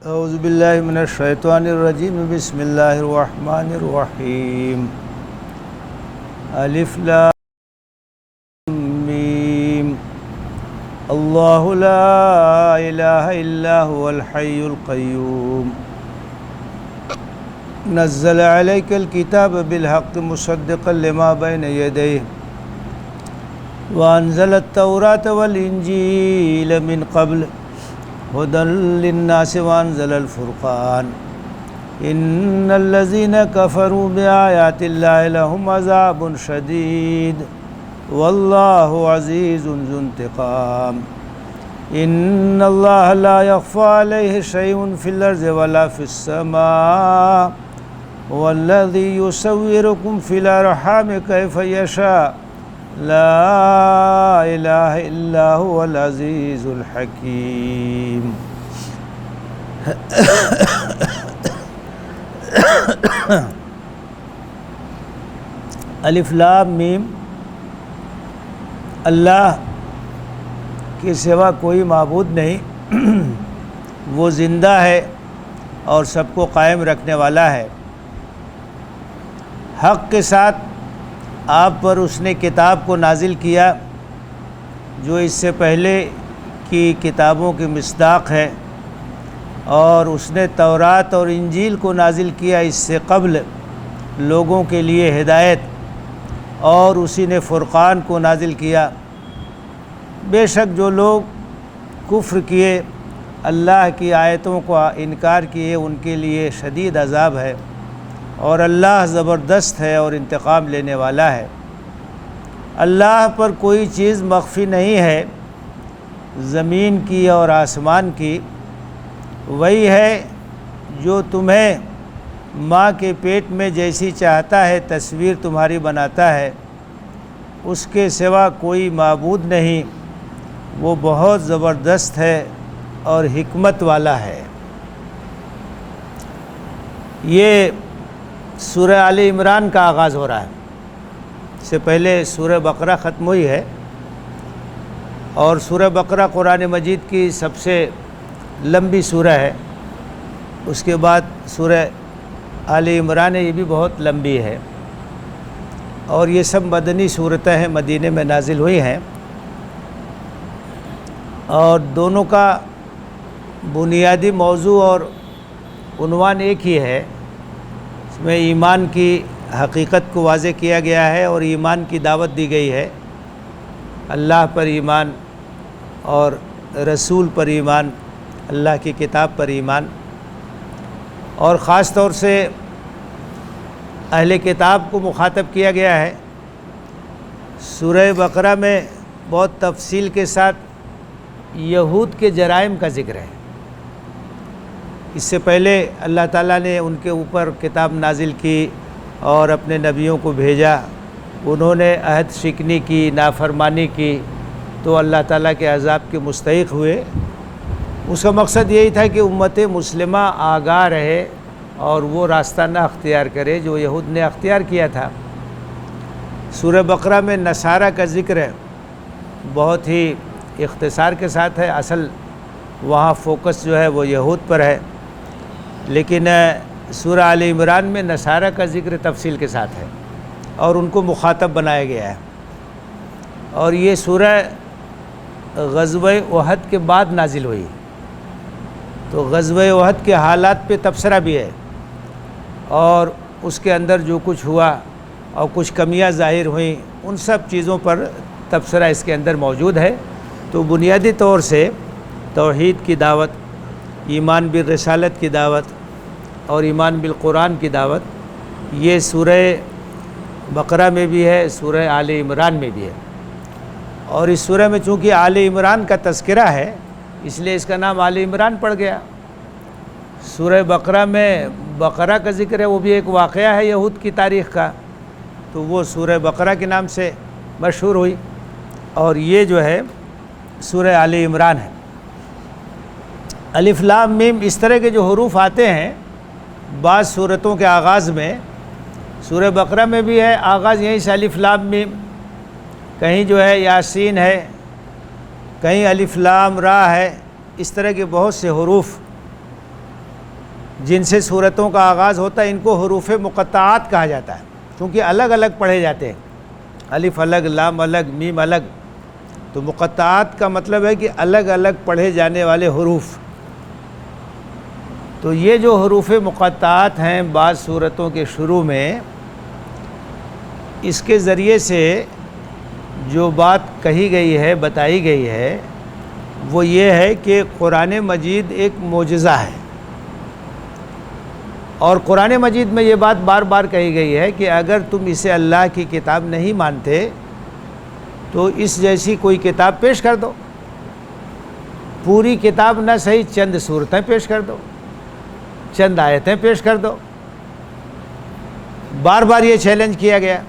اعوذ باللہ من الشیطان الرجیم بسم اللہ الرحمن الرحیم الف لام میم اللہ لا الہ الا هو الحی القیوم نزل علیک الکتاب بالحق مصدقا لما بین یدیہ وانزل التوراۃ والانجیل من قبل هدى للناس وانزل الفرقان ان الذين كفروا بآيات الله لهم عذاب شديد والله عزيز ذو انتقام ان الله لا يخفى عليه شيء في الارض ولا في السماء هو الذي يصوركم في الارحام كيف يشاء لا الہ الا هو العزیز الحکیم الف لام میم اللہ کے سوا کوئی معبود نہیں وہ زندہ ہے اور سب کو قائم رکھنے والا ہے حق کے ساتھ آپ پر اس نے کتاب کو نازل کیا جو اس سے پہلے کی کتابوں کی مصداق ہے اور اس نے تورات اور انجیل کو نازل کیا اس سے قبل لوگوں کے لیے ہدایت اور اسی نے فرقان کو نازل کیا بے شک جو لوگ کفر کیے اللہ کی آیتوں کا انکار کیے ان کے لیے شدید عذاب ہے اور اللہ زبردست ہے اور انتقام لینے والا ہے اللہ پر کوئی چیز مخفی نہیں ہے زمین کی اور آسمان کی وہی ہے جو تمہیں ماں کے پیٹ میں جیسی چاہتا ہے تصویر تمہاری بناتا ہے اس کے سوا کوئی معبود نہیں وہ بہت زبردست ہے اور حکمت والا ہے یہ سورہ آل عمران کا آغاز ہو رہا ہے اس سے پہلے سورہ بقرہ ختم ہوئی ہے اور سورہ بقرہ قرآن مجید کی سب سے لمبی سورہ ہے اس کے بعد سورہ آل عمران یہ بھی بہت لمبی ہے اور یہ سب مدنی صورتیں ہیں مدینے میں نازل ہوئی ہیں اور دونوں کا بنیادی موضوع اور عنوان ایک ہی ہے اس میں ایمان کی حقیقت کو واضح کیا گیا ہے اور ایمان کی دعوت دی گئی ہے اللہ پر ایمان اور رسول پر ایمان اللہ کی کتاب پر ایمان اور خاص طور سے اہل کتاب کو مخاطب کیا گیا ہے سورہ بقرہ میں بہت تفصیل کے ساتھ یہود کے جرائم کا ذکر ہے اس سے پہلے اللہ تعالیٰ نے ان کے اوپر کتاب نازل کی اور اپنے نبیوں کو بھیجا انہوں نے عہد شکنی کی نافرمانی کی تو اللہ تعالیٰ کے عذاب کے مستحق ہوئے اس کا مقصد یہی تھا کہ امت مسلمہ آگاہ رہے اور وہ راستہ نہ اختیار کرے جو یہود نے اختیار کیا تھا سورہ بقرہ میں نصارہ کا ذکر ہے بہت ہی اختصار کے ساتھ ہے اصل وہاں فوکس جو ہے وہ یہود پر ہے لیکن سورہ آل عمران میں نصارہ کا ذکر تفصیل کے ساتھ ہے اور ان کو مخاطب بنایا گیا ہے اور یہ سورہ غزوہ احد کے بعد نازل ہوئی تو غزوہ احد کے حالات پہ تبصرہ بھی ہے اور اس کے اندر جو کچھ ہوا اور کچھ کمیاں ظاہر ہوئیں ان سب چیزوں پر تبصرہ اس کے اندر موجود ہے تو بنیادی طور سے توحید کی دعوت ایمان بالرسالت کی دعوت اور ایمان بالقرآن کی دعوت یہ سورہ بقرہ میں بھی ہے سورہ آل عمران میں بھی ہے اور اس سورہ میں چونکہ آل عمران کا تذکرہ ہے اس لیے اس کا نام آل عمران پڑ گیا سورہ بقرہ میں بقرہ کا ذکر ہے وہ بھی ایک واقعہ ہے یہود کی تاریخ کا تو وہ سورہ بقرہ کے نام سے مشہور ہوئی اور یہ جو ہے سورہ آل عمران ہے الف لام میم اس طرح کے جو حروف آتے ہیں بعض صورتوں کے آغاز میں سورہ بقرہ میں بھی ہے آغاز یہیں سے الف لام میم کہیں جو ہے یاسین ہے کہیں الف لام را ہے اس طرح کے بہت سے حروف جن سے صورتوں کا آغاز ہوتا ہے ان کو حروف مقطعات کہا جاتا ہے، کیونکہ الگ الگ پڑھے جاتے ہیں، الف الگ، لام الگ، میم الگ، تو مقطعات کا مطلب ہے کہ الگ الگ پڑھے جانے والے حروف۔ تو یہ جو حروف مقطعات ہیں بعض صورتوں کے شروع میں، اس کے ذریعے سے جو بات کہی گئی ہے، بتائی گئی ہے، وہ یہ ہے کہ قرآن مجید ایک معجزہ ہے، اور قرآن مجید میں یہ بات بار بار کہی گئی ہے کہ اگر تم اسے اللہ کی کتاب نہیں مانتے تو اس جیسی کوئی کتاب پیش کر دو، پوری کتاب نہ صحیح چند صورتیں پیش کر دو، چند آیتیں پیش کر دو۔ بار بار یہ چیلنج کیا گیا،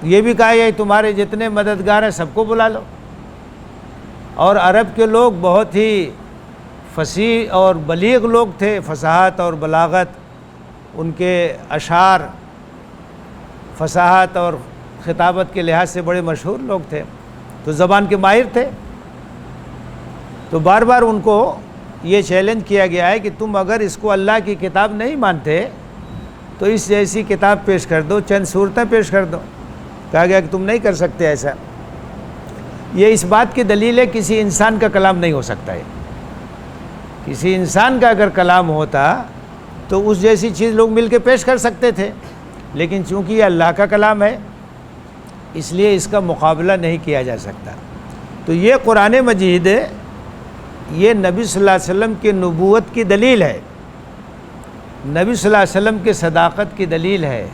یہ بھی کہا گیا کہ تمہارے جتنے مددگار ہیں سب کو بلا لو، اور عرب کے لوگ بہت ہی فصیح اور بلیغ لوگ تھے، فصاحت اور بلاغت، ان کے اشعار فصاحت اور خطابت کے لحاظ سے بڑے مشہور لوگ تھے، تو زبان کے ماہر تھے، تو بار بار ان کو یہ چیلنج کیا گیا ہے کہ تم اگر اس کو اللہ کی کتاب نہیں مانتے تو اس جیسی کتاب پیش کر دو، چند صورتیں پیش کر دو۔ کہا گیا کہ تم نہیں کر سکتے ایسا۔ یہ اس بات کی دلیل ہے کسی انسان کا کلام نہیں ہو سکتا ہے، کسی انسان کا اگر کلام ہوتا تو اس جیسی چیز لوگ مل کے پیش کر سکتے تھے، لیکن چونکہ یہ اللہ کا کلام ہے اس لیے اس کا مقابلہ نہیں کیا جا سکتا۔ تو یہ قرآن مجید یہ نبی صلی اللہ علیہ وسلم کی نبوت کی دلیل ہے، نبی صلی اللہ علیہ وسلم کے صداقت کی دلیل ہے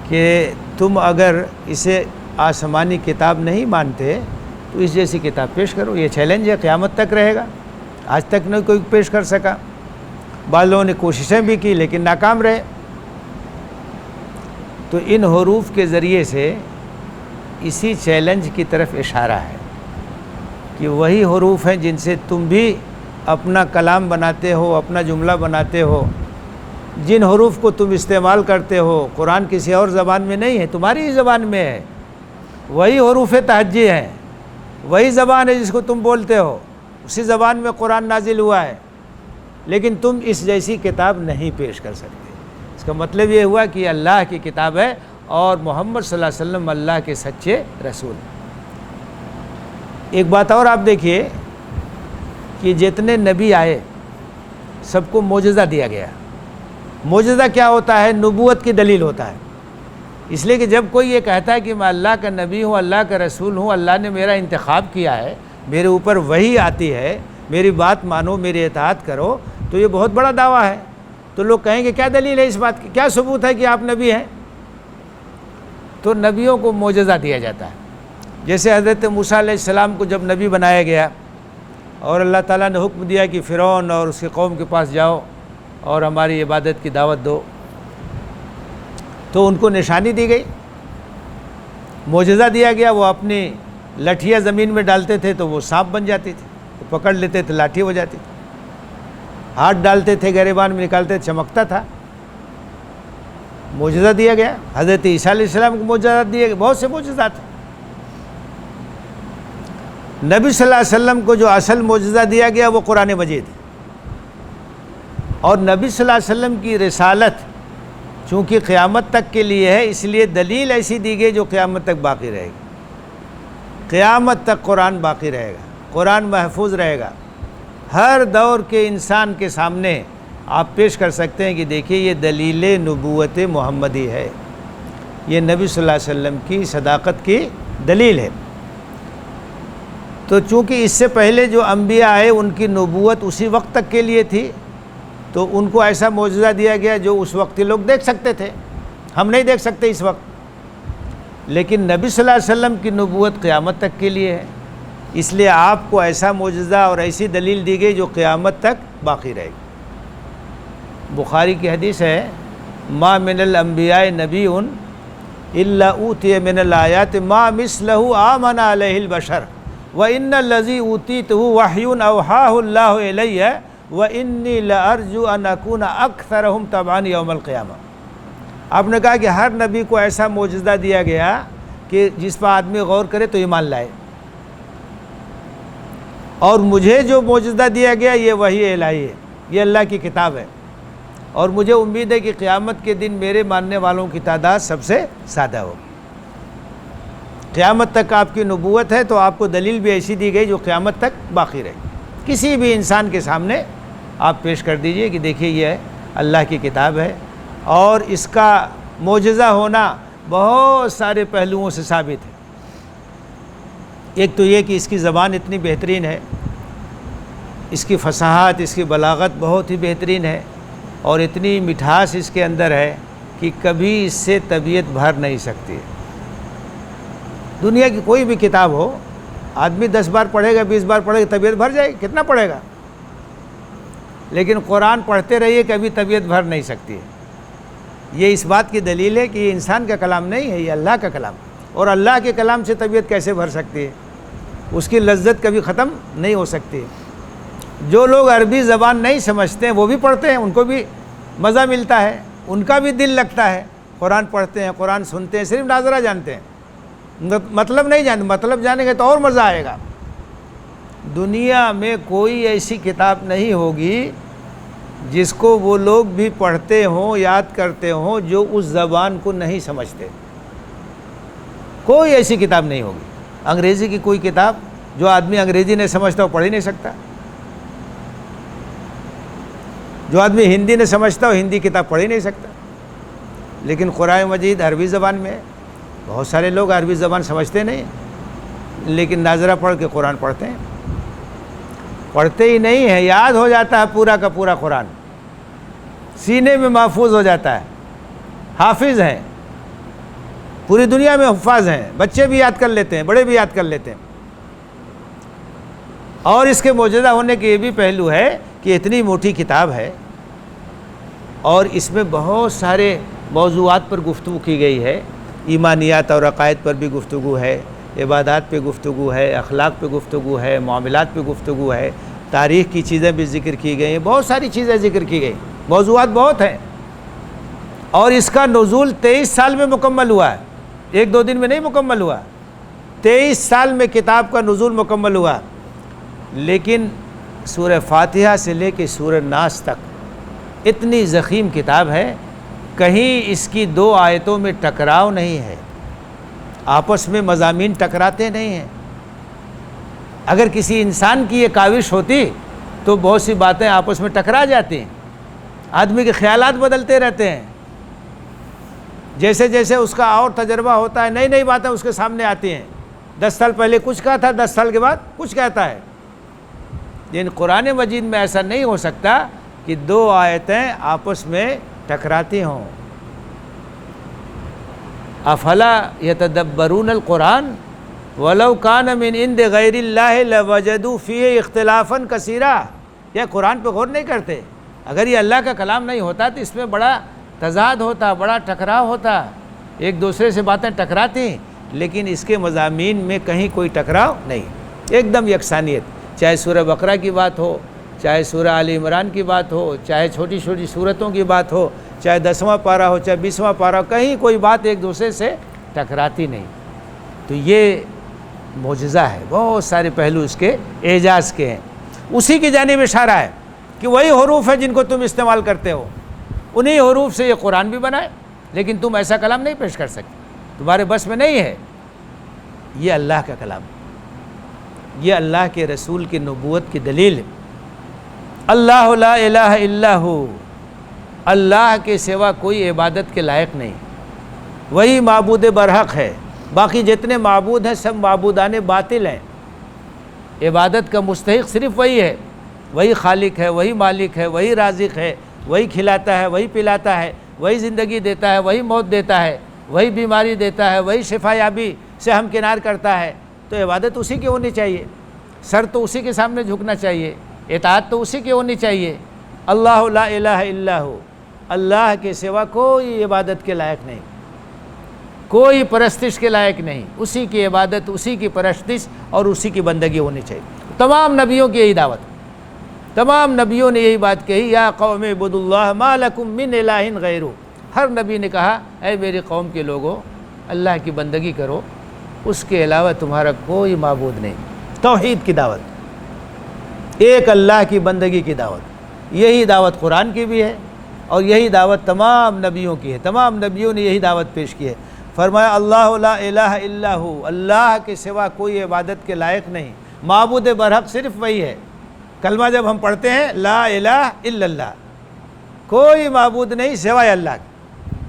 کہ تم اگر اسے آسمانی کتاب نہیں مانتے تو اس جیسی کتاب پیش کرو۔ یہ چیلنج ہے، قیامت تک رہے گا، آج تک نہیں کوئی پیش کر سکا، بعض لوگوں نے کوششیں بھی کی لیکن ناکام رہے۔ تو ان حروف کے ذریعے سے اسی چیلنج کی طرف اشارہ ہے کہ وہی حروف ہیں جن سے تم بھی اپنا کلام بناتے ہو، اپنا جملہ بناتے ہو، جن حروف کو تم استعمال کرتے ہو قرآن کسی اور زبان میں نہیں ہے، تمہاری ہی زبان میں ہے، وہی حروف تہجی ہیں، وہی زبان ہے جس کو تم بولتے ہو، اسی زبان میں قرآن نازل ہوا ہے، لیکن تم اس جیسی کتاب نہیں پیش کر سکتے۔ اس کا مطلب یہ ہوا کہ یہ اللہ کی کتاب ہے اور محمد صلی اللہ علیہ وسلم اللہ کے سچے رسول۔ ایک بات اور آپ دیکھیے کہ جتنے نبی آئے سب کو معجزہ دیا گیا۔ معجزہ کیا ہوتا ہے؟ نبوت کی دلیل ہوتا ہے۔ اس لیے کہ جب کوئی یہ کہتا ہے کہ میں اللہ کا نبی ہوں، اللہ کا رسول ہوں، اللہ نے میرا انتخاب کیا ہے، میرے اوپر وحی آتی ہے، میری بات مانو، میری اطاعت کرو، تو یہ بہت بڑا دعویٰ ہے۔ تو لوگ کہیں گے کیا دلیل ہے اس بات کی، کیا ثبوت ہے کہ آپ نبی ہیں؟ تو نبیوں کو معجزہ دیا جاتا ہے۔ جیسے حضرت موسیٰ علیہ السلام کو جب نبی بنایا گیا اور اللہ تعالیٰ نے حکم دیا کہ فرعون اور اس کی قوم کے پاس جاؤ اور ہماری عبادت کی دعوت دو، تو ان کو نشانی دی گئی، معجزہ دیا گیا، وہ اپنی لٹھیاں زمین میں ڈالتے تھے تو وہ سانپ بن جاتی تھی، تو پکڑ لیتے تھے لاٹھی ہو جاتی تھی، ہاتھ ڈالتے تھے گریبان میں نکالتے چمکتا تھا، معجزہ دیا گیا۔ حضرت عیسیٰ علیہ السلام کو معجزہ دیے گئے، بہت سے معجزات ہیں۔ نبی صلی اللہ علیہ وسلم کو جو اصل معجزہ دیا گیا وہ قرآن مجید ہے، اور نبی صلی اللہ علیہ وسلم کی رسالت چونکہ قیامت تک کے لیے ہے، اس لیے دلیل ایسی دی گئی جو قیامت تک باقی رہے گی۔ قیامت تک قرآن باقی رہے گا، قرآن محفوظ رہے گا، ہر دور کے انسان کے سامنے آپ پیش کر سکتے ہیں کہ دیکھیے یہ دلیل نبوت محمدی ہے، یہ نبی صلی اللہ علیہ وسلم کی صداقت کی دلیل ہے۔ تو چونکہ اس سے پہلے جو انبیاء آئے ان کی نبوت اسی وقت تک کے لیے تھی، تو ان کو ایسا معجزہ دیا گیا جو اس وقت کے لوگ دیکھ سکتے تھے، ہم نہیں دیکھ سکتے اس وقت، لیکن نبی صلی اللہ علیہ وسلم کی نبوت قیامت تک کے لیے ہے، اس لیے آپ کو ایسا معجزہ اور ایسی دلیل دی گئی جو قیامت تک باقی رہے گی۔ بخاری کی حدیث ہے، ما من الانبیاء نبی الا اوتی من الآیات ما مثلہ آمن علیہ البشر وان الذی اوتیتہ وحی اوحاہ اللہ الیہ وانی لارجو ان اکون اکثرہم تبعا یوم القیامہ۔ آپ نے کہا کہ ہر نبی کو ایسا معجزہ دیا گیا کہ جس پر آدمی غور کرے تو ایمان لائے، اور مجھے جو معجزہ دیا گیا یہ وحی الہی ہے، یہ اللہ کی کتاب ہے، اور مجھے امید ہے کہ قیامت کے دن میرے ماننے والوں کی تعداد سب سے زیادہ ہو۔ قیامت تک آپ کی نبوت ہے تو آپ کو دلیل بھی ایسی دی گئی جو قیامت تک باقی رہے۔ کسی بھی انسان کے سامنے آپ پیش کر دیجئے کہ دیکھیے یہ اللہ کی کتاب ہے، اور اس کا معجزہ ہونا بہت سارے پہلوؤں سے ثابت ہے۔ ایک تو یہ کہ اس کی زبان اتنی بہترین ہے، اس کی فصاحت، اس کی بلاغت بہت ہی بہترین ہے، اور اتنی مٹھاس اس کے اندر ہے کہ کبھی اس سے طبیعت بھر نہیں سکتی۔ دنیا کی کوئی بھی کتاب ہو، آدمی 10 بار پڑھے گا، 20 بار پڑھے گا، طبیعت بھر جائے گی، کتنا پڑھے گا؟ لیکن قرآن پڑھتے رہیے، کبھی طبیعت بھر نہیں سکتی ہے۔ یہ اس بات کی دلیل ہے کہ یہ انسان کا کلام نہیں ہے، یہ اللہ کا کلام، اور اللہ کے کلام سے طبیعت کیسے بھر سکتی ہے؟ اس کی لذت کبھی ختم نہیں ہو سکتی۔ جو لوگ عربی زبان نہیں سمجھتے ہیں وہ بھی پڑھتے ہیں، ان کو بھی مزہ ملتا ہے، ان کا بھی دل لگتا ہے، قرآن پڑھتے ہیں، قرآن سنتے ہیں، صرف ناظرہ جانتے ہیں، مطلب نہیں جانتے۔ مطلب جانیں گے تو اور مزہ آئے گا۔ دنیا میں کوئی ایسی کتاب نہیں ہوگی جس کو وہ لوگ بھی پڑھتے ہوں، یاد کرتے ہوں، جو اس زبان کو نہیں سمجھتے۔ کوئی ایسی کتاب نہیں ہوگی۔ انگریزی کی کوئی کتاب جو آدمی انگریزی نہیں سمجھتا وہ پڑھ ہی نہیں سکتا۔ جو آدمی ہندی نہیں سمجھتا وہ ہندی کتاب پڑھ ہی نہیں سکتا۔ لیکن قرآن مجید عربی زبان میں ہے۔ بہت سارے لوگ عربی زبان سمجھتے نہیں، لیکن ناظرہ پڑھ کے قرآن پڑھتے ہیں۔ پڑھتے ہی نہیں ہیں، یاد ہو جاتا ہے پورا کا پورا قرآن، سینے میں محفوظ ہو جاتا ہے۔ حافظ ہیں، پوری دنیا میں حفاظ ہیں، بچے بھی یاد کر لیتے ہیں، بڑے بھی یاد کر لیتے ہیں۔ اور اس کے معجزہ ہونے کے یہ بھی پہلو ہے کہ اتنی موٹی کتاب ہے، اور اس میں بہت سارے موضوعات پر گفتگو کی گئی ہے۔ ایمانیات اور عقائد پر بھی گفتگو ہے، عبادات پہ گفتگو ہے، اخلاق پہ گفتگو ہے، معاملات پہ گفتگو ہے، تاریخ کی چیزیں بھی ذکر کی گئی ہیں، بہت ساری چیزیں ذکر کی گئی، موضوعات بہت ہیں۔ اور اس کا نزول 23 سال میں مکمل ہوا ہے، 1-2 دن میں نہیں مکمل ہوا، 23 سال میں کتاب کا نزول مکمل ہوا۔ لیکن سورہ فاتحہ سے لے کے سورہ ناس تک اتنی ضخیم کتاب ہے، کہیں اس کی 2 آیتوں میں ٹکراؤ نہیں ہے، آپس میں مضامین ٹکراتے نہیں ہیں۔ اگر کسی انسان کی یہ کاوش ہوتی تو بہت سی باتیں آپس میں ٹکرا جاتی ہیں، آدمی کے خیالات بدلتے رہتے ہیں، جیسے جیسے اس کا اور تجربہ ہوتا ہے نئی نئی باتیں اس کے سامنے آتی ہیں۔ 10 سال پہلے کچھ کہا تھا، 10 سال کے بعد کچھ کہتا ہے۔ لیکن قرآن مجید میں ایسا نہیں ہو سکتا کہ 2 آیتیں آپس میں ٹکراتی ہوں۔ افلا یتدبرون القرآن ولو کان من عند غیر اللہ لوجدوا فیہ اختلافا کثیرا۔ یہ قرآن پہ غور نہیں کرتے۔ اگر یہ اللہ کا کلام نہیں ہوتا تو اس میں بڑا تضاد ہوتا، بڑا ٹکراؤ ہوتا، ایک دوسرے سے باتیں ٹکراتی، لیکن اس کے مضامین میں کہیں کوئی ٹکراؤ نہیں، ایک دم یکسانیت۔ چاہے سورہ بقرہ کی بات ہو، چاہے سورہ آل عمران کی بات ہو، چاہے چھوٹی چھوٹی سورتوں کی بات ہو، چاہے 10واں پارہ ہو، چاہے 20واں پارہ ہو، کہیں کوئی بات ایک دوسرے سے ٹکراتی نہیں۔ تو یہ معجزہ ہے، بہت سارے پہلو اس کے اعجاز کے ہیں۔ اسی کی جانب اشارہ ہے کہ وہی حروف ہیں جن کو تم استعمال کرتے ہو، انہی حروف سے یہ قرآن بھی بنا ہے، لیکن تم ایسا کلام نہیں پیش کر سکتے، تمہارے بس میں نہیں ہے۔ یہ اللہ کا کلام، یہ اللہ کے رسول کی نبوت کی دلیل ہے۔ اللہ لا الہ الا ہو، اللہ کے سوا کوئی عبادت کے لائق نہیں، وہی معبود برحق ہے۔ باقی جتنے معبود ہیں سب معبودان باطل ہیں۔ عبادت کا مستحق صرف وہی ہے، وہی خالق ہے، وہی مالک ہے، وہی رازق ہے، وہی کھلاتا ہے، وہی پلاتا ہے، وہی زندگی دیتا ہے، وہی موت دیتا ہے، وہی بیماری دیتا ہے، وہی شفا یابی سے ہمکنار کرتا ہے۔ تو عبادت اسی کی ہونی چاہیے، سر تو اسی کے سامنے جھکنا چاہیے، اطاعت تو اسی کی ہونی چاہیے۔ اللہ لا الہ الا ہو، اللہ کے سوا کوئی عبادت کے لائق نہیں، کوئی پرستش کے لائق نہیں، اسی کی عبادت، اسی کی پرستش اور اسی کی بندگی ہونی چاہیے۔ تمام نبیوں کی یہی دعوت، تمام نبیوں نے یہی بات کہی، یا قوم اعبدوا اللہ ما لکم من الہ غیرہ۔ ہر نبی نے کہا اے میری قوم کے لوگوں، اللہ کی بندگی کرو، اس کے علاوہ تمہارا کوئی معبود نہیں۔ توحید کی دعوت، ایک اللہ کی بندگی کی دعوت۔ یہی دعوت قرآن کی بھی ہے اور یہی دعوت تمام نبیوں کی ہے، تمام نبیوں نے یہی دعوت پیش کی ہے۔ فرمایا اللہ لا الہ الا ہو، اللہ کے سوا کوئی عبادت کے لائق نہیں، معبود برحق صرف وہی ہے۔ کلمہ جب ہم پڑھتے ہیں لا الہ الا اللہ، کوئی معبود نہیں سوائے اللہ کے،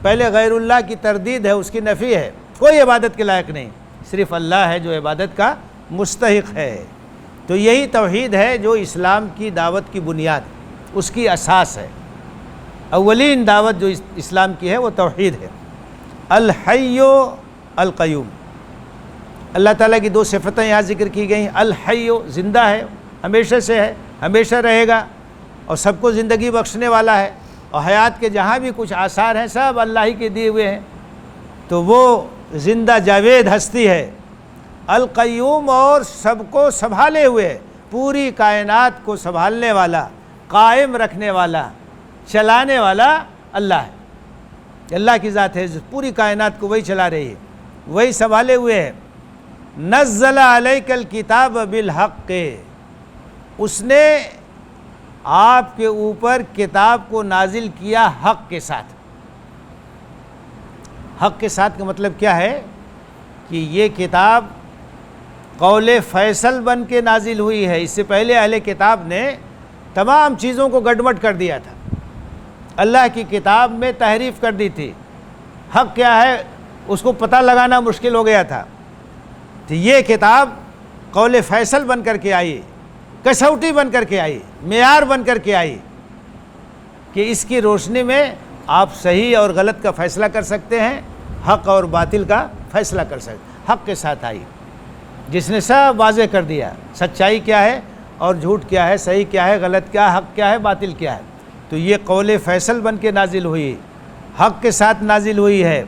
پہلے غیر اللہ کی تردید ہے، اس کی نفی ہے، کوئی عبادت کے لائق نہیں، صرف اللہ ہے جو عبادت کا مستحق ہے۔ تو یہی توحید ہے جو اسلام کی دعوت کی بنیاد، اس کی اساس ہے۔ اولین دعوت جو اسلام کی ہے وہ توحید ہے۔ الحی القیوم، اللہ تعالیٰ کی دو صفتیں یہاں ذکر کی گئی ہیں۔ الحی زندہ ہے، ہمیشہ سے ہے، ہمیشہ رہے گا اور سب کو زندگی بخشنے والا ہے، اور حیات کے جہاں بھی کچھ آثار ہیں سب اللہ ہی کے دیے ہوئے ہیں، تو وہ زندہ جاوید ہستی ہے۔ القیوم، اور سب کو سنبھالے ہوئے، پوری کائنات کو سنبھالنے والا، قائم رکھنے والا، چلانے والا اللہ ہے۔ اللہ کی ذات ہے، پوری کائنات کو وہی چلا رہی ہے، وہی سنبھالے ہوئے ہے۔ نزل علیک الکتاب بالحق، اس نے آپ کے اوپر کتاب کو نازل کیا حق کے ساتھ۔ حق کے ساتھ کا مطلب کیا ہے کہ یہ کتاب قول فیصل بن کے نازل ہوئی ہے۔ اس سے پہلے اہل کتاب نے تمام چیزوں کو گڑبڑ کر دیا تھا، اللہ کی کتاب میں تحریف کر دی تھی، حق کیا ہے اس کو پتہ لگانا مشکل ہو گیا تھا۔ تو یہ کتاب قول فیصل بن کر کے آئی، کسوٹی بن کر کے آئی، معیار بن کر کے آئی کہ اس کی روشنی میں آپ صحیح اور غلط کا فیصلہ کر سکتے ہیں، حق اور باطل کا فیصلہ کر سکتے ہیں۔ حق کے ساتھ آئی جس نے سب واضح کر دیا، سچائی کیا ہے اور جھوٹ کیا ہے، صحیح کیا ہے، غلط کیا ہے، حق کیا ہے، باطل کیا ہے۔ تو یہ قول فیصل بن کے نازل ہوئی، حق کے ساتھ نازل ہوئی ہے۔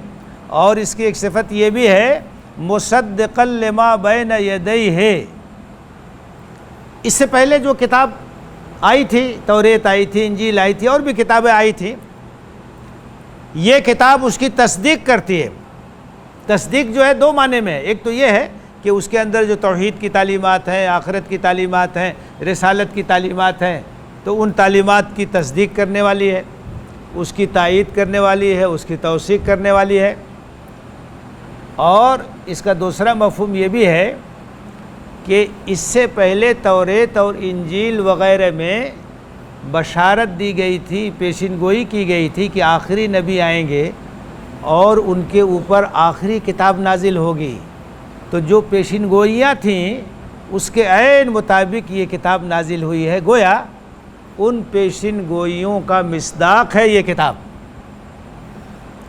اور اس کی ایک صفت یہ بھی ہے مصدقا لما بین یدیہ، اس سے پہلے جو کتاب آئی تھی، توریت آئی تھی، انجیل آئی تھی، اور بھی کتابیں آئی تھیں، یہ کتاب اس کی تصدیق کرتی ہے۔ تصدیق جو ہے دو معنی میں ہے، ایک تو یہ ہے کہ اس کے اندر جو توحید کی تعلیمات ہیں، آخرت کی تعلیمات ہیں، رسالت کی تعلیمات ہیں، تو ان تعلیمات کی تصدیق کرنے والی ہے، اس کی تائید کرنے والی ہے، اس کی توثیق کرنے والی ہے۔ اور اس کا دوسرا مفہوم یہ بھی ہے کہ اس سے پہلے توریت اور انجیل وغیرہ میں بشارت دی گئی تھی، پیشین گوئی کی گئی تھی کہ آخری نبی آئیں گے اور ان کے اوپر آخری کتاب نازل ہوگی، تو جو پیشین گوئیاں تھیں اس کے عین مطابق یہ کتاب نازل ہوئی ہے۔ گویا ان پیشین گوئیوں کا مصداق ہے یہ کتاب،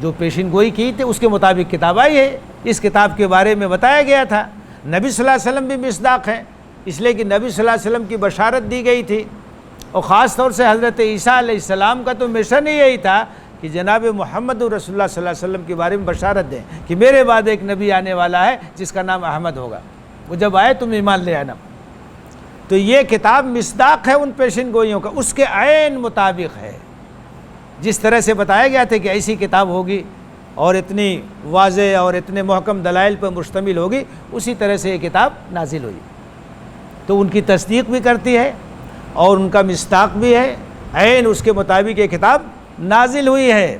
جو پیشین گوئی کی تھی اس کے مطابق کتاب آئی ہے۔ اس کتاب کے بارے میں بتایا گیا تھا، نبی صلی اللہ علیہ وسلم بھی مصداق ہیں، اس لیے کہ نبی صلی اللہ علیہ وسلم کی بشارت دی گئی تھی، اور خاص طور سے حضرت عیسیٰ علیہ السلام کا تو مشن ہی یہی تھا کہ جناب محمد رسول اللہ صلی اللہ علیہ وسلم کے بارے میں بشارت دیں کہ میرے بعد ایک نبی آنے والا ہے جس کا نام احمد ہوگا، وہ جب آئے تم ایمان لے آنا۔ تو یہ کتاب مصداق ہے ان پیشین گوئیوں کا، اس کے عین مطابق ہے، جس طرح سے بتایا گیا تھا کہ ایسی کتاب ہوگی اور اتنی واضح اور اتنے محکم دلائل پر مشتمل ہوگی، اسی طرح سے یہ کتاب نازل ہوئی۔ تو ان کی تصدیق بھی کرتی ہے اور ان کا مصداق بھی ہے، عین اس کے مطابق یہ کتاب نازل ہوئی ہے۔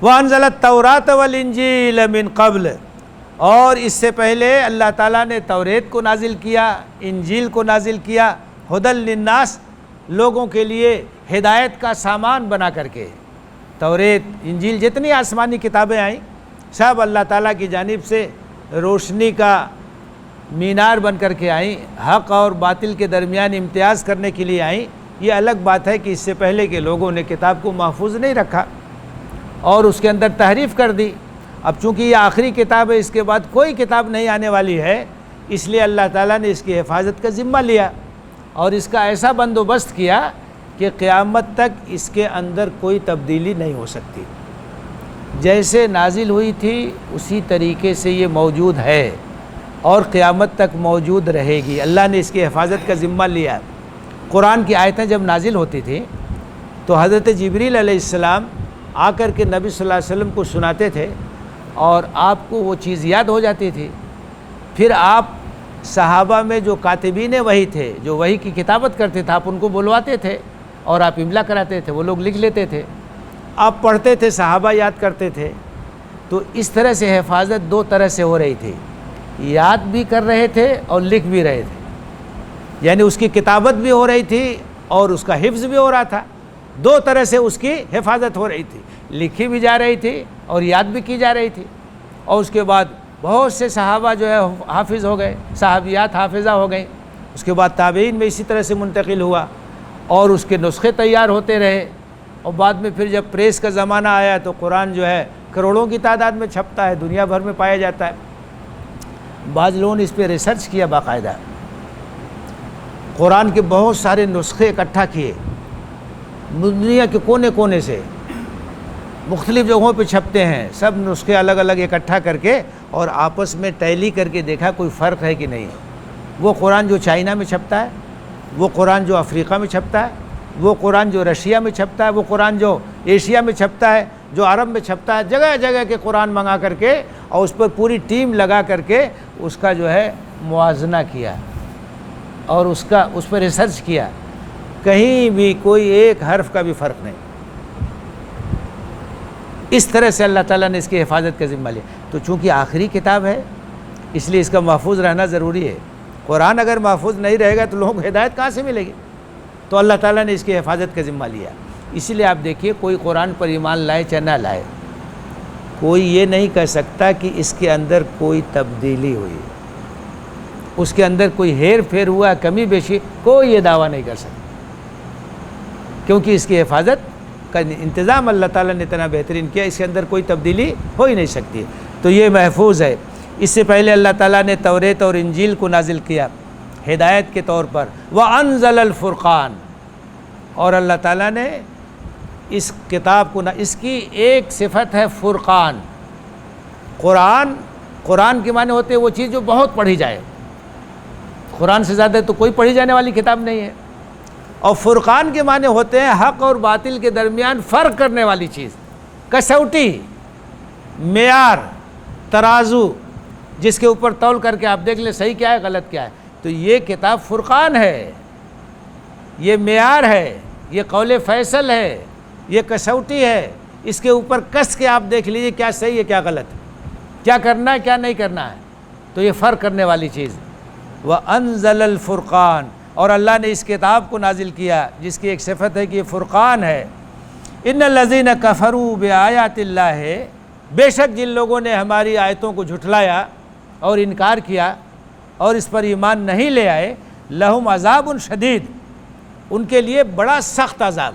وَأَنزَلَ التَّوْرَاةَ وَالْإِنجِيلَ مِن قَبْلِ، اور اس سے پہلے اللہ تعالیٰ نے توریت کو نازل کیا، انجیل کو نازل کیا، ہدی للناس، لوگوں کے لیے ہدایت کا سامان بنا کر کے۔ توریت، انجیل، جتنی آسمانی کتابیں آئیں سب اللہ تعالیٰ کی جانب سے روشنی کا مینار بن کر کے آئیں، حق اور باطل کے درمیان امتیاز کرنے کے لیے آئیں۔ یہ الگ بات ہے کہ اس سے پہلے کے لوگوں نے کتاب کو محفوظ نہیں رکھا اور اس کے اندر تحریف کر دی۔ اب چونکہ یہ آخری کتاب ہے، اس کے بعد کوئی کتاب نہیں آنے والی ہے، اس لیے اللہ تعالیٰ نے اس کی حفاظت کا ذمہ لیا اور اس کا ایسا بندوبست کیا کہ قیامت تک اس کے اندر کوئی تبدیلی نہیں ہو سکتی، جیسے نازل ہوئی تھی اسی طریقے سے یہ موجود ہے اور قیامت تک موجود رہے گی۔ اللہ نے اس کی حفاظت کا ذمہ لیا۔ قرآن کی آیتیں جب نازل ہوتی تھیں تو حضرت جبریل علیہ السلام آ کر کے نبی صلی اللہ علیہ وسلم کو سناتے تھے اور آپ کو وہ چیز یاد ہو جاتی تھی۔ پھر آپ صحابہ میں جو کاتبین وحی تھے، جو وحی کی کتابت کرتے تھے، آپ ان کو بلواتے تھے اور آپ املا کراتے تھے، وہ لوگ لکھ لیتے تھے، آپ پڑھتے تھے، صحابہ یاد کرتے تھے۔ تو اس طرح سے حفاظت دو طرح سے ہو رہی تھی، یاد بھی کر رہے تھے اور لکھ بھی رہے تھے، یعنی اس کی کتابت بھی ہو رہی تھی اور اس کا حفظ بھی ہو رہا تھا، دو طرح سے اس کی حفاظت ہو رہی تھی، لکھی بھی جا رہی تھی اور یاد بھی کی جا رہی تھی۔ اور اس کے بعد بہت سے صحابہ جو ہے حافظ ہو گئے، صحابیات حافظہ ہو گئیں، اس کے بعد تابعین میں اسی طرح سے منتقل ہوا اور اس کے نسخے تیار ہوتے رہے، اور بعد میں پھر جب پریس کا زمانہ آیا تو قرآن جو ہے کروڑوں کی تعداد میں چھپتا ہے، دنیا بھر میں پایا جاتا ہے۔ بعض لوگوں نے اس پہ ریسرچ کیا باقاعدہ، قرآن کے بہت سارے نسخے اکٹھا کیے، دنیا کے کونے کونے سے مختلف جگہوں پہ چھپتے ہیں، سب نسخے الگ الگ اکٹھا کر کے اور آپس میں ٹیلی کر کے دیکھا کوئی فرق ہے کہ نہیں۔ وہ قرآن جو چائنا میں چھپتا ہے، وہ قرآن جو افریقہ میں چھپتا ہے، وہ قرآن جو رشیا میں چھپتا ہے، وہ قرآن جو ایشیا میں چھپتا ہے، جو عرب میں چھپتا ہے، جگہ جگہ کے قرآن منگا کر کے اور اس پر پوری ٹیم لگا کر کے اس کا جو ہے موازنہ کیا اور اس پر ریسرچ کیا، کہیں بھی کوئی ایک حرف کا بھی فرق نہیں۔ اس طرح سے اللہ تعالیٰ نے اس کی حفاظت کا ذمہ لیا۔ تو چونکہ آخری کتاب ہے اس لیے اس کا محفوظ رہنا ضروری ہے۔ قرآن اگر محفوظ نہیں رہے گا تو لوگوں کو ہدایت کہاں سے ملے گی؟ تو اللہ تعالیٰ نے اس کی حفاظت کا ذمہ لیا۔ اسی لیے آپ دیکھیے، کوئی قرآن پر ایمان لائے چاہے نہ لائے، کوئی یہ نہیں کہہ سکتا کہ اس کے اندر کوئی تبدیلی ہوئی، اس کے اندر کوئی ہیر پھیر ہوا، کمی بیشی، کوئی یہ دعویٰ نہیں کر سکتا، کیونکہ اس کی حفاظت کا انتظام اللہ تعالیٰ نے اتنا بہترین کیا، اس کے اندر کوئی تبدیلی ہو ہی نہیں سکتی، تو یہ محفوظ ہے۔ اس سے پہلے اللہ تعالیٰ نے توریت اور انجیل کو نازل کیا ہدایت کے طور پر، وَأَنزَلَ الْفُرْقَانَ، اور اللہ تعالیٰ نے اس کتاب کو اس کی ایک صفت ہے فرقان۔ قرآن کے معنی ہوتے ہیں وہ چیز جو بہت پڑھی جائے، قرآن سے زیادہ تو کوئی پڑھی جانے والی کتاب نہیں ہے، اور فرقان کے معنی ہوتے ہیں حق اور باطل کے درمیان فرق کرنے والی چیز، کسوٹی، معیار، ترازو، جس کے اوپر تول کر کے آپ دیکھ لیں صحیح کیا ہے غلط کیا ہے۔ تو یہ کتاب فرقان ہے، یہ معیار ہے، یہ قول فیصل ہے، یہ کسوٹی ہے، اس کے اوپر کس کے آپ دیکھ لیجئے کیا صحیح ہے کیا غلط ہے، کیا کرنا ہے کیا نہیں کرنا ہے، تو یہ فرق کرنے والی چیز۔ وَأَنزَلَ الْفُرْقَانَ، اور اللہ نے اس کتاب کو نازل کیا جس کی ایک صفت ہے کہ یہ فرقان ہے۔ إِنَّ الَّذِينَ كَفَرُوا بِآيَاتِ اللَّهِ، بے شک جن لوگوں نے ہماری آیتوں کو جھٹلایا اور انکار کیا اور اس پر ایمان نہیں لے آئے، لہم عذاب شدید، ان کے لیے بڑا سخت عذاب،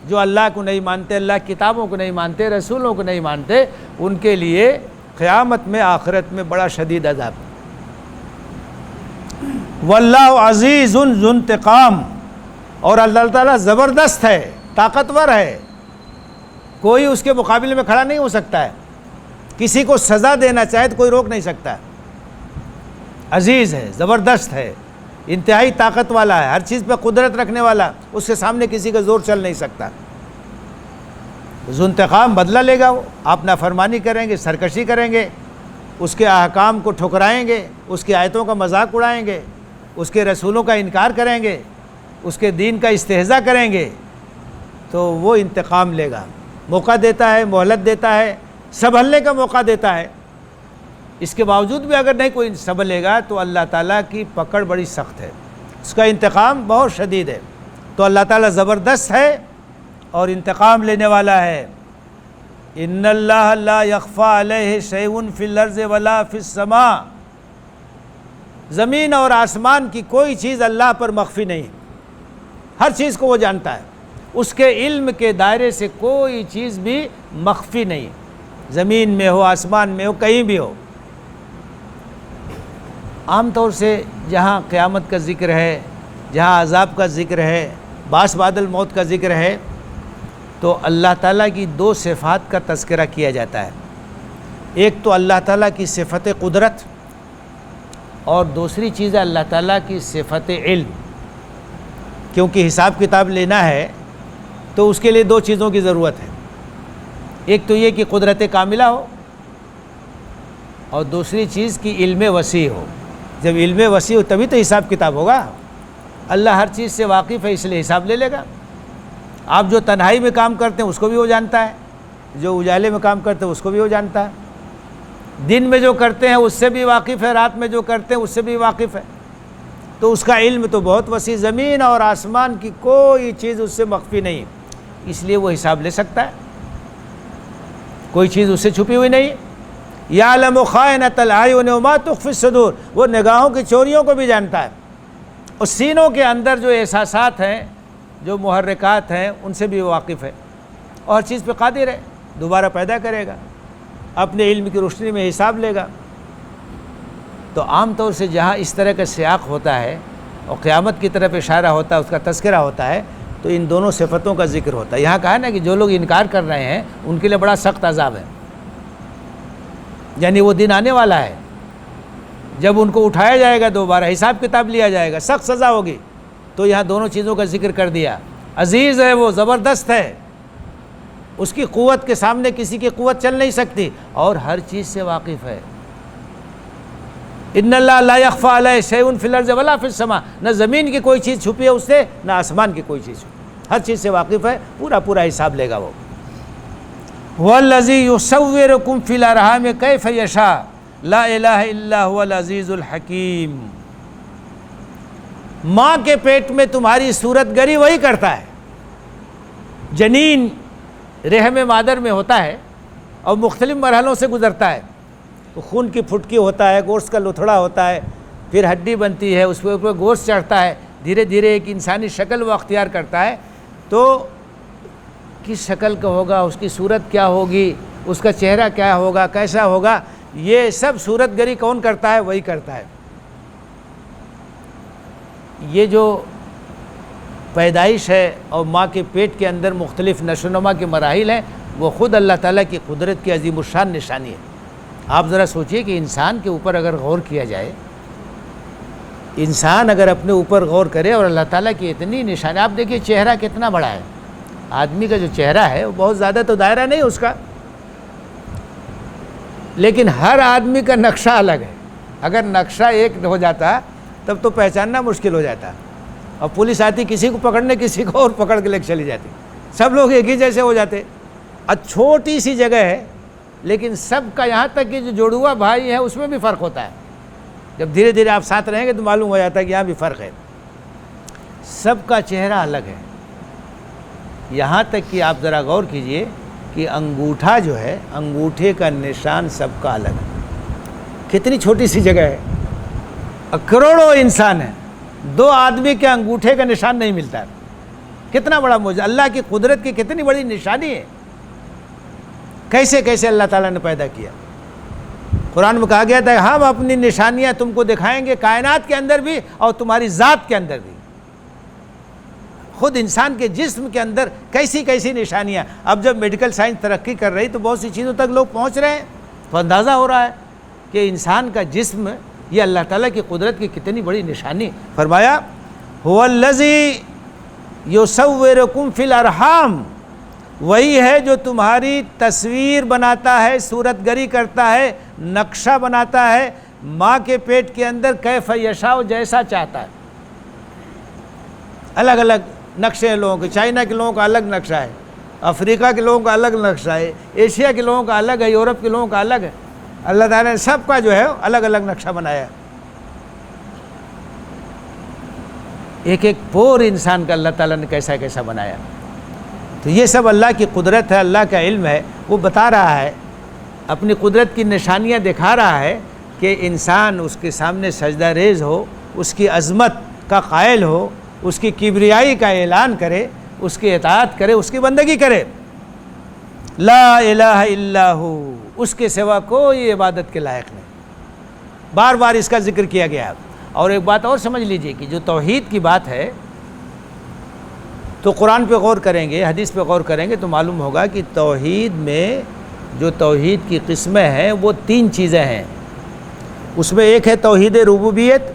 جو اللہ کو نہیں مانتے، اللہ کی کتابوں کو نہیں مانتے، رسولوں کو نہیں مانتے، ان کے لیے قیامت میں آخرت میں بڑا شدید عذاب۔ واللہ عزیز ذو انتقام، اور اللہ تعالیٰ زبردست ہے، طاقتور ہے، کوئی اس کے مقابلے میں کھڑا نہیں ہو سکتا ہے، کسی کو سزا دینا چاہے تو کوئی روک نہیں سکتا، عزیز ہے، زبردست ہے، انتہائی طاقت والا ہے، ہر چیز پہ قدرت رکھنے والا، اس کے سامنے کسی کا زور چل نہیں سکتا۔ ذو انتقام، بدلہ لے گا وہ، آپ نافرمانی کریں گے، سرکشی کریں گے، اس کے احکام کو ٹھکرائیں گے، اس کی آیتوں کا مذاق اڑائیں گے، اس کے رسولوں کا انکار کریں گے، اس کے دین کا استہزاء کریں گے، تو وہ انتقام لے گا، موقع دیتا ہے، مہلت دیتا ہے، سنبھلنے کا موقع دیتا ہے۔ اس کے باوجود بھی اگر نہیں کوئی سنبھلے گا تو اللہ تعالیٰ کی پکڑ بڑی سخت ہے، اس کا انتقام بہت شدید ہے۔ تو اللہ تعالیٰ زبردست ہے اور انتقام لینے والا ہے۔ ان اللہ لا یخفی علیہ شیء فی الارض ولا فی السماء، زمین اور آسمان کی کوئی چیز اللہ پر مخفی نہیں، ہر چیز کو وہ جانتا ہے، اس کے علم کے دائرے سے کوئی چیز بھی مخفی نہیں، زمین میں ہو، آسمان میں ہو، کہیں بھی ہو۔ عام طور سے جہاں قیامت کا ذکر ہے، جہاں عذاب کا ذکر ہے، باس بعد الموت کا ذکر ہے، تو اللہ تعالیٰ کی دو صفات کا تذکرہ کیا جاتا ہے، ایک تو اللہ تعالیٰ کی صفت قدرت، اور دوسری چیز ہے اللہ تعالیٰ کی صفت علم، کیونکہ حساب کتاب لینا ہے تو اس کے لیے دو چیزوں کی ضرورت ہے، ایک تو یہ کہ قدرت کاملہ ہو، اور دوسری چیز کی علم وسیع ہو۔ جب علم وسیع ہو تبھی تو حساب کتاب ہوگا، اللہ ہر چیز سے واقف ہے اس لیے حساب لے لے گا، آپ جو تنہائی میں کام کرتے ہیں اس کو بھی وہ جانتا ہے، جو اجالے میں کام کرتے ہیں اس کو بھی وہ جانتا ہے، دن میں جو کرتے ہیں اس سے بھی واقف ہے، رات میں جو کرتے ہیں اس سے بھی واقف ہے۔ تو اس کا علم تو بہت وسیع، زمین اور آسمان کی کوئی چیز اس سے مخفی نہیں، اس لیے وہ حساب لے سکتا ہے، کوئی چیز اس سے چھپی ہوئی نہیں۔ یعلم خائنۃ الاعین وما تخفی الصدور، وہ نگاہوں کی چوریوں کو بھی جانتا ہے، اور سینوں کے اندر جو احساسات ہیں، جو محرکات ہیں، ان سے بھی واقف ہے، اور ہر چیز پہ قادر ہے، دوبارہ پیدا کرے گا، اپنے علم کی روشنی میں حساب لے گا۔ تو عام طور سے جہاں اس طرح کا سیاق ہوتا ہے اور قیامت کی طرف اشارہ ہوتا ہے، اس کا تذکرہ ہوتا ہے، تو ان دونوں صفتوں کا ذکر ہوتا ہے۔ یہاں کہا نا کہ جو لوگ انکار کر رہے ہیں ان کے لیے بڑا سخت عذاب ہے، یعنی وہ دن آنے والا ہے جب ان کو اٹھایا جائے گا، دوبارہ حساب کتاب لیا جائے گا، سخت سزا ہوگی۔ تو یہاں دونوں چیزوں کا ذکر کر دیا، عزیز ہے وہ، زبردست ہے، اس کی قوت کے سامنے کسی کی قوت چل نہیں سکتی، اور ہر چیز سے واقف ہے۔ ان اللہ لا یخفی علیہ شیء فی الارض ولا فی السماء، نہ زمین کی کوئی چیز چھپی ہے اس سے، نہ آسمان کی کوئی چیز، ہر چیز سے واقف ہے، پورا پورا حساب لے گا وہ۔ والذی یصورکم فی الارحام کیف یشاء لا الہ الا هو العزیز الحکیم، ماں کے پیٹ میں تمہاری صورت گری وہی کرتا ہے۔ جنین رحم مادر میں ہوتا ہے اور مختلف مرحلوں سے گزرتا ہے، تو خون کی پھٹکی ہوتا ہے، گوشت کا لتھڑا ہوتا ہے، پھر ہڈی بنتی ہے، اس کے اوپر گوشت چڑھتا ہے، دھیرے دھیرے ایک انسانی شکل وہ اختیار کرتا ہے۔ تو کس شکل کا ہوگا، اس کی صورت کیا ہوگی، اس کا چہرہ کیا ہوگا، کیسا ہوگا، یہ سب صورت گری کون کرتا ہے؟ وہی کرتا ہے۔ یہ جو پیدائش ہے اور ماں کے پیٹ کے اندر مختلف نشو و نما کے مراحل ہیں، وہ خود اللہ تعالیٰ کی قدرت کی عظیم الشان نشانی ہے۔ آپ ذرا سوچئے کہ انسان کے اوپر اگر غور کیا جائے، انسان اگر اپنے اوپر غور کرے اور اللہ تعالیٰ کی اتنی نشانی، آپ دیکھیے چہرہ کتنا بڑا ہے، آدمی کا جو چہرہ ہے وہ بہت زیادہ تو دائرہ نہیں اس کا، لیکن ہر آدمی کا نقشہ الگ ہے۔ اگر نقشہ ایک ہو جاتا تب تو پہچاننا مشکل ہو جاتا، اور پولیس آتی کسی کو پکڑنے، کسی کو اور پکڑ کے لے کے چلی جاتی، سب لوگ ایک ہی جیسے ہو جاتے۔ اور چھوٹی سی جگہ ہے لیکن سب کا، یہاں تک کہ جو جوڑوا بھائی ہے اس میں بھی فرق ہوتا ہے، جب دھیرے دھیرے آپ ساتھ رہیں گے تو معلوم ہو جاتا ہے کہ یہاں بھی فرق ہے، سب کا چہرہ الگ ہے۔ یہاں تک کہ آپ ذرا غور کیجئے کہ انگوٹھا جو ہے، انگوٹھے کا نشان سب کا الگ ہے، کتنی چھوٹی سی جگہ ہے، کروڑوں انسان ہیں، دو آدمی کے انگوٹھے کا نشان نہیں ملتا، کتنا بڑا معجزہ، اللہ کی قدرت کی کتنی بڑی نشانی ہے، کیسے کیسے اللہ تعالیٰ نے پیدا کیا۔ قرآن میں کہا گیا تھا کہ ہم اپنی نشانیاں تم کو دکھائیں گے، کائنات کے اندر بھی اور تمہاری ذات کے اندر بھی، خود انسان کے جسم کے اندر کیسی کیسی نشانیاں۔ اب جب میڈیکل سائنس ترقی کر رہی تو بہت سی چیزوں تک لوگ پہنچ رہے ہیں، تو اندازہ ہو رہا ہے کہ انسان کا جسم یہ اللہ تعالیٰ کی قدرت کی کتنی بڑی نشانی۔ فرمایا هو الذی یصورکم فی الارحام، وہی ہے جو تمہاری تصویر بناتا ہے، صورت گری کرتا ہے، نقشہ بناتا ہے ماں کے پیٹ کے اندر، کیف یشاء، جیسا چاہتا ہے۔ الگ الگ نقشے ہیں لوگوں کے، چائنا کے لوگوں کا الگ نقشہ ہے، افریقہ کے لوگوں کا الگ نقشہ ہے، ایشیا کے لوگوں کا الگ ہے، یورپ کے لوگوں کا الگ ہے۔ اللہ تعالیٰ نے سب کا جو ہے الگ الگ نقشہ بنایا ہے، ایک ایک پور انسان کا اللہ تعالیٰ نے کیسا کیسا بنایا۔ تو یہ سب اللہ کی قدرت ہے، اللہ کا علم ہے، وہ بتا رہا ہے، اپنی قدرت کی نشانیاں دکھا رہا ہے کہ انسان اس کے سامنے سجدہ ریز ہو، اس کی عظمت کا قائل ہو، اس کی کبریائی کا اعلان کرے، اس کی اطاعت کرے، اس کی بندگی کرے۔ لا الہ الا ہو، اس کے سوا کوئی عبادت کے لائق نہیں، بار بار اس کا ذکر کیا گیا۔ اور ایک بات اور سمجھ لیجئے کہ جو توحید کی بات ہے، تو قرآن پہ غور کریں گے، حدیث پہ غور کریں گے تو معلوم ہوگا کہ توحید میں جو توحید کی قسمیں ہیں وہ تین چیزیں ہیں۔ اس میں ایک ہے توحید ربوبیت،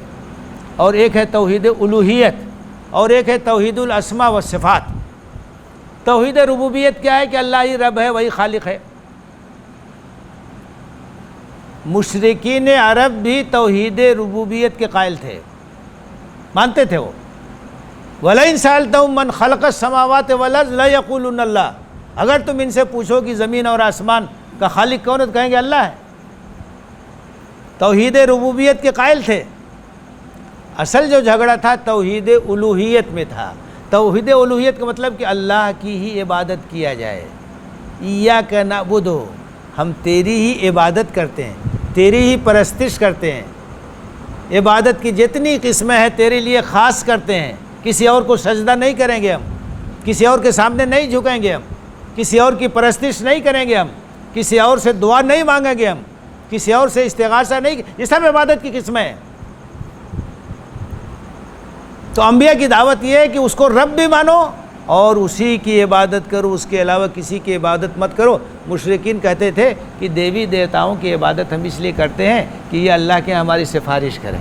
اور ایک ہے توحید الوہیت، اور ایک ہے توحید الاسماء والصفات۔ توحید ربوبیت کیا ہے؟ کہ اللہ ہی رب ہے، وہی خالق ہے۔ مشرکین عرب بھی توحید ربوبیت کے قائل تھے، مانتے تھے وہ وَلَئِن سَأَلْتَهُم مَّنْ خَلَقَ السَّمَاوَاتِ وَالْأَرْضَ لَيَقُولُنَّ اللَّهُ، اگر تم ان سے پوچھو کہ زمین اور آسمان کا خالق کون ہے تو کہیں گے اللہ ہے۔ توحید ربوبیت کے قائل تھے۔ اصل جو جھگڑا تھا توحید الوہیت میں تھا۔ توحید الوہیت کا مطلب کہ اللہ کی ہی عبادت کیا جائے۔ ایاک نعبد، ہم تیری ہی عبادت کرتے ہیں، تیری ہی پرستش کرتے ہیں، عبادت کی جتنی قسمیں ہیں تیرے لیے خاص کرتے ہیں، کسی اور کو سجدہ نہیں کریں گے ہم، کسی اور کے سامنے نہیں جھکیں گے ہم، کسی اور کی پرستش نہیں کریں گے ہم، کسی اور سے دعا نہیں مانگیں گے ہم، کسی اور سے استغاثہ نہیں، یہ سب عبادت کی قسمیں ہیں۔ تو انبیاء کی دعوت یہ ہے کہ اس کو رب بھی مانو اور اسی کی عبادت کرو، اس کے علاوہ کسی کی عبادت مت کرو۔ مشرکین کہتے تھے کہ دیوی دیوتاؤں کی عبادت ہم اس لیے کرتے ہیں کہ یہ اللہ کے ہماری سفارش کریں،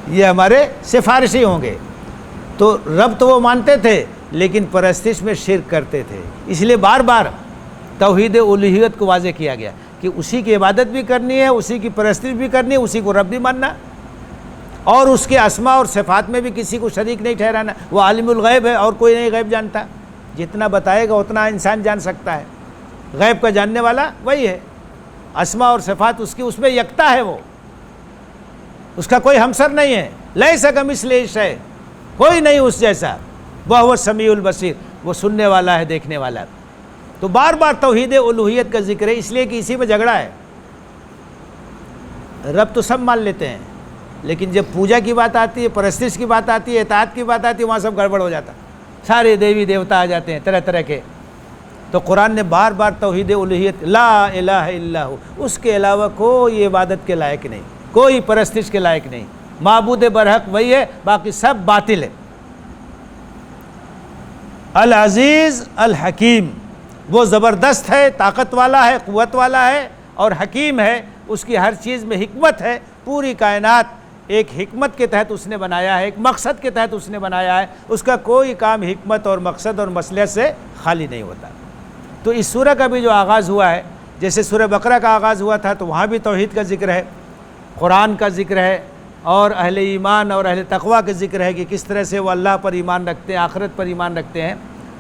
یہ ہمارے سفارشی ہوں گے۔ تو رب تو وہ مانتے تھے لیکن پرستش میں شرک کرتے تھے، اس لیے بار بار توحید الوہیت کو واضح کیا گیا کہ اسی کی عبادت بھی کرنی ہے، اسی کی پرستش بھی کرنی ہے، اسی کو رب بھی ماننا، اور اس کے اسماء اور صفات میں بھی کسی کو شریک نہیں ٹھہرانا۔ وہ عالم الغیب ہے اور کوئی نہیں غیب جانتا، جتنا بتائے گا اتنا انسان جان سکتا ہے، غیب کا جاننے والا وہی ہے۔ اسماء اور صفات اس کی، اس میں یکتا ہے، وہ اس کا کوئی ہمسر نہیں ہے۔ لیس کمثلہ شیء، کوئی نہیں اس جیسا، وہو السمیع البصیر، وہ سننے والا ہے، دیکھنے والا ہے۔ تو بار بار توحید الوہیت کا ذکر ہے، اس لیے کہ اسی میں جھگڑا ہے۔ رب تو سب مان لیتے ہیں لیکن جب پوجا کی بات آتی ہے، پرستش کی بات آتی ہے، اطاعت کی بات آتی ہے، وہاں سب گڑبڑ ہو جاتا، سارے دیوی دیوتا آ جاتے ہیں طرح طرح کے۔ تو قرآن نے بار بار توحید الوہیت، لا الہ الا ہو، اس کے علاوہ کوئی عبادت کے لائق نہیں، کوئی پرستش کے لائق نہیں، معبود برحق وہی ہے، باقی سب باطل ہے۔ العزیز الحکیم، وہ زبردست ہے، طاقت والا ہے، قوت والا ہے اور حکیم ہے، اس کی ہر چیز میں حکمت ہے۔ پوری کائنات ایک حکمت کے تحت اس نے بنایا ہے، ایک مقصد کے تحت اس نے بنایا ہے، اس کا کوئی کام حکمت اور مقصد اور مصلحت سے خالی نہیں ہوتا۔ تو اس سورہ کا بھی جو آغاز ہوا ہے، جیسے سورہ بقرہ کا آغاز ہوا تھا تو وہاں بھی توحید کا ذکر ہے، قرآن کا ذکر ہے اور اہل ایمان اور اہل تقویٰ کا ذکر ہے کہ کس طرح سے وہ اللہ پر ایمان رکھتے ہیں، آخرت پر ایمان رکھتے ہیں۔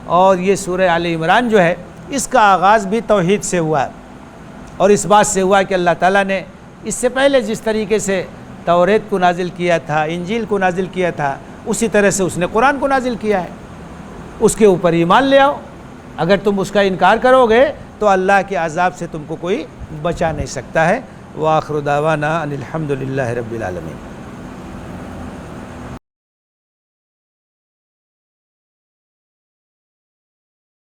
اور یہ سورہ آل عمران جو ہے اس کا آغاز بھی توحید سے ہوا ہے، اور اس بات سے ہوا کہ اللہ تعالیٰ نے اس سے پہلے جس طریقے سے توریت کو نازل کیا تھا، انجیل کو نازل کیا تھا، اسی طرح سے اس نے قرآن کو نازل کیا ہے۔ اس کے اوپر ایمان لے آؤ، اگر تم اس کا انکار کرو گے تو اللہ کے عذاب سے تم کو کوئی بچا نہیں سکتا ہے۔ وآخر دعوانا ان الحمد للہ رب العالمین۔